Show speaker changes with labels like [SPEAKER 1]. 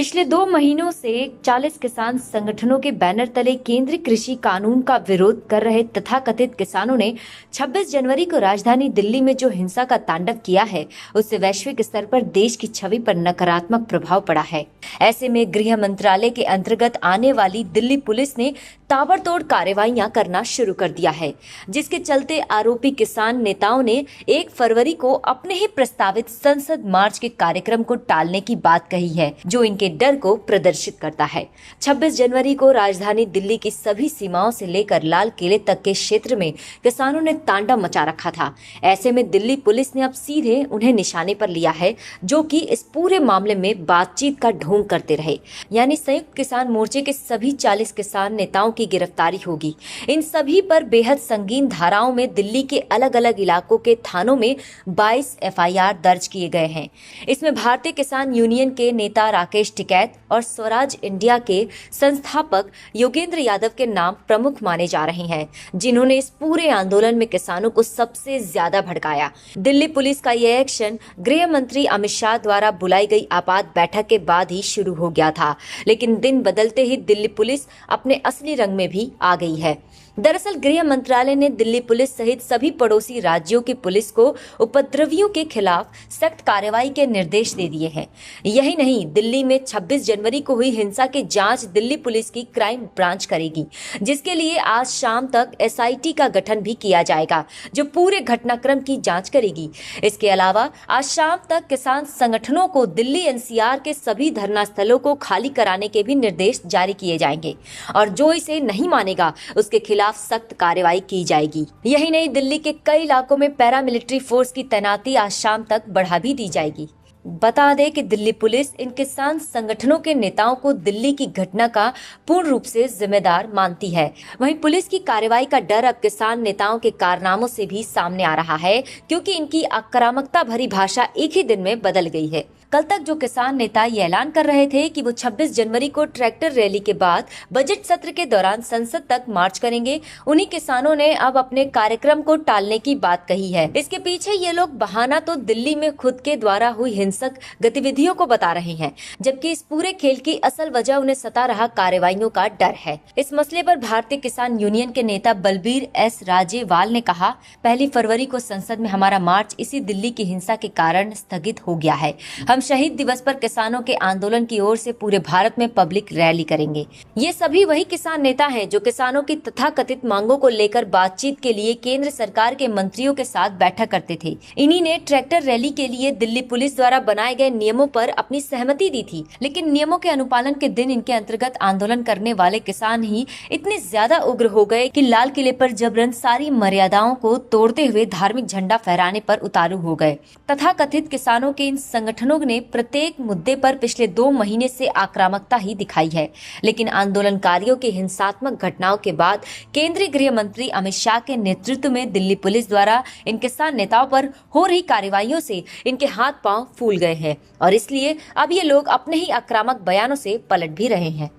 [SPEAKER 1] पिछले 2 महीनों से 40 किसान संगठनों के बैनर तले केंद्रीय कृषि कानून का विरोध कर रहे तथाकथित किसानों ने 26 जनवरी को राजधानी दिल्ली में जो हिंसा का तांडव किया है, उससे वैश्विक स्तर पर देश की छवि पर नकारात्मक प्रभाव पड़ा है। ऐसे में गृह मंत्रालय के अंतर्गत आने वाली दिल्ली पुलिस ने ताबड़तोड़ कार्रवाइयां करना शुरू कर दिया है, जिसके चलते आरोपी किसान नेताओं ने 1 फरवरी को अपने ही प्रस्तावित संसद मार्च के कार्यक्रम को टालने की बात कही है, जो इनके डर को प्रदर्शित करता है। 26 जनवरी को राजधानी दिल्ली की सभी सीमाओं से लेकर लाल किले तक के क्षेत्र में किसानों ने तांडव मचा रखा था। ऐसे में दिल्ली पुलिस ने अब सीधे उन्हें निशाने पर लिया है, जो कि इस पूरे मामले में बातचीत का ढोंग करते रहे। यानी संयुक्त किसान मोर्चे के सभी 40 किसान नेताओं की गिरफ्तारी होगी। इन सभी पर बेहद संगीन धाराओं में दिल्ली के अलग अलग इलाकों के थानों में 22 एफआईआर दर्ज किए गए हैं। इसमें भारतीय किसान यूनियन के नेता राकेश टिकैत और स्वराज इंडिया के संस्थापक योगेंद्र यादव के नाम प्रमुख माने जा रहे हैं, जिन्होंने इस पूरे आंदोलन में किसानों को सबसे ज्यादा भड़काया। दिल्ली पुलिस का यह एक्शन गृह मंत्री अमित शाह द्वारा बुलाई गई आपात बैठक के बाद ही शुरू हो गया था, लेकिन दिन बदलते ही दिल्ली पुलिस अपने असली रंग में भी आ गई है। दरअसल गृह मंत्रालय ने दिल्ली पुलिस सहित सभी पड़ोसी राज्यों की पुलिस को उपद्रवियों के खिलाफ सख्त कार्रवाई के निर्देश दे दिए हैं। यही नहीं, दिल्ली में 26 जनवरी को हुई हिंसा की जांच दिल्ली पुलिस की क्राइम ब्रांच करेगी, जिसके लिए आज शाम तक एसआईटी का गठन भी किया जाएगा, जो पूरे घटनाक्रम की जांच करेगी। इसके अलावा आज शाम तक किसान संगठनों को दिल्ली एनसीआर के सभी धरना स्थलों को खाली कराने के भी निर्देश जारी किए जाएंगे, और जो इसे नहीं मानेगा उसके खिलाफ सख्त कार्रवाई की जाएगी। यही नहीं, दिल्ली के कई इलाकों में पैरामिलिट्री फोर्स की तैनाती आज शाम तक बढ़ा भी दी जाएगी। बता दें कि दिल्ली पुलिस इन किसान संगठनों के नेताओं को दिल्ली की घटना का पूर्ण रूप से जिम्मेदार मानती है। वहीं पुलिस की कार्रवाई का डर अब किसान नेताओं के कारनामों से भी सामने आ रहा है, क्योंकि इनकी आक्रामकता भरी भाषा एक ही दिन में बदल गई है। कल तक जो किसान नेता ये ऐलान कर रहे थे कि वो 26 जनवरी को ट्रैक्टर रैली के बाद बजट सत्र के दौरान संसद तक मार्च करेंगे, उन्हीं किसानों ने अब अपने कार्यक्रम को टालने की बात कही है। इसके पीछे ये लोग बहाना तो दिल्ली में खुद के द्वारा हुई हिंसक गतिविधियों को बता रहे हैं, जबकि इस पूरे खेल की असल वजह उन्हें सता रहा कार्रवाइयों का डर है। इस मसले पर भारतीय किसान यूनियन के नेता बलबीर एस राजेवाल ने कहा, 1 फरवरी को संसद में हमारा मार्च इसी दिल्ली की हिंसा के कारण स्थगित हो गया है। हम शहीद दिवस पर किसानों के आंदोलन की ओर से पूरे भारत में पब्लिक रैली करेंगे। ये सभी वही किसान नेता हैं जो किसानों की तथाकथित मांगों को लेकर बातचीत के लिए केंद्र सरकार के मंत्रियों के साथ बैठक करते थे। इन्हीं ने ट्रैक्टर रैली के लिए दिल्ली पुलिस द्वारा बनाए गए नियमों पर अपनी सहमति दी थी, लेकिन नियमों के अनुपालन के दिन इनके अंतर्गत आंदोलन करने वाले किसान ही इतने ज्यादा उग्र हो गए कि लाल किले पर जबरन सारी मर्यादाओं को तोड़ते हुए धार्मिक झंडा फहराने पर उतारू हो गए। तथाकथित किसानों के इन संगठनों ने प्रत्येक मुद्दे पर पिछले 2 महीने से आक्रामकता ही दिखाई है, लेकिन आंदोलनकारियों के हिंसात्मक घटनाओं के बाद केंद्रीय गृह मंत्री अमित शाह के नेतृत्व में दिल्ली पुलिस द्वारा इन किसान नेताओं पर हो रही कार्रवाइयों से इनके हाथ पांव फूल गए हैं, और इसलिए अब ये लोग अपने ही आक्रामक बयानों से पलट भी रहे हैं।